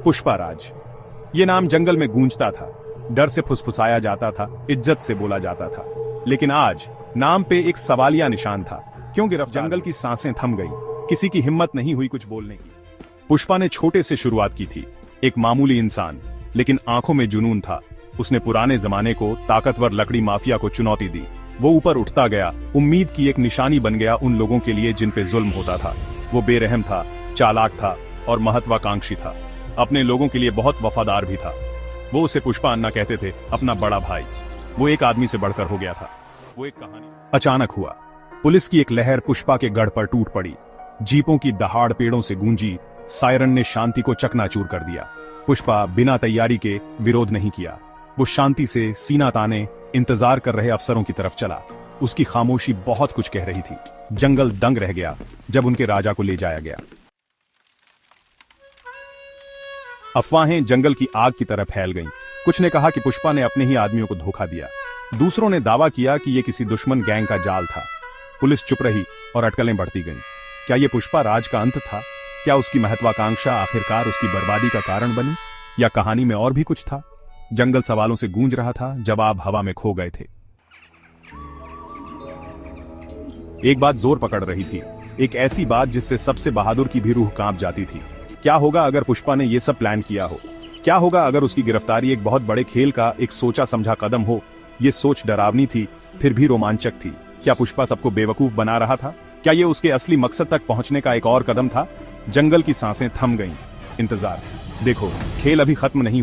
पुष्पाराज, ये नाम जंगल में गूंजता था, डर से फुसफुसाया जाता था, इज्जत से बोला जाता था। लेकिन आज नाम पे एक सवालिया निशान था। क्यों गिरफ्तार? जंगल की सांसें थम गई, किसी की हिम्मत नहीं हुई कुछ बोलने की। पुष्पा ने छोटे से शुरुआत की थी, एक मामूली इंसान, लेकिन आंखों में जुनून था। उसने पुराने जमाने को, ताकतवर लकड़ी माफिया को चुनौती दी। वो ऊपर उठता गया, उम्मीद की एक निशानी बन गया उन लोगों के लिए जिन पे जुल्म होता था। वो बेरहम था, चालाक था और महत्वाकांक्षी था। अपने लोगों के लिए बहुत वफादार भी था। वो उसे पुष्पा अन्ना कहते थे, अपना बड़ा भाई। वो एक आदमी से बढ़कर हो गया था। वो एक कहानी अचानक हुआ। पुलिस की एक लहर पुष्पा के गढ़ पर टूट पड़ी। जीपों की दहाड़ पेड़ों से गूंजी, सायरन ने शांति को चकनाचूर कर दिया। पुष्पा बिना तैयारी के विरोध नहीं किया। वो शांति से सीना ताने इंतजार कर रहे अफसरों की तरफ चला। उसकी खामोशी बहुत कुछ कह रही थी। जंगल दंग रह गया जब उनके राजा को ले जाया गया। अफवाहें जंगल की आग की तरह फैल गईं। कुछ ने कहा कि पुष्पा ने अपने ही आदमियों को धोखा दिया। दूसरों ने दावा किया कि यह किसी दुश्मन गैंग का जाल था। पुलिस चुप रही और अटकलें बढ़ती गईं। क्या यह पुष्पा राज का अंत था? क्या उसकी महत्वाकांक्षा आखिरकार उसकी बर्बादी का कारण बनी? या कहानी में और भी कुछ था? जंगल सवालों से गूंज रहा था, जवाब हवा में खो गए थे। एक बात जोर पकड़ रही थी, एक ऐसी बात जिससे सबसे बहादुर की भी रूह कांप जाती थी। क्या होगा अगर पुष्पा ने यह सब प्लान किया हो? क्या होगा अगर उसकी गिरफ्तारी एक बहुत बड़े खेल का एक सोचा समझा कदम हो? यह सोच डरावनी थी, फिर भी रोमांचक थी। क्या पुष्पा सबको बेवकूफ बना रहा था? क्या यह उसके असली मकसद तक पहुंचने का एक और कदम था? जंगल की सांसें थम गईं। इंतजार। देखो, खेल अभी खत्म नहीं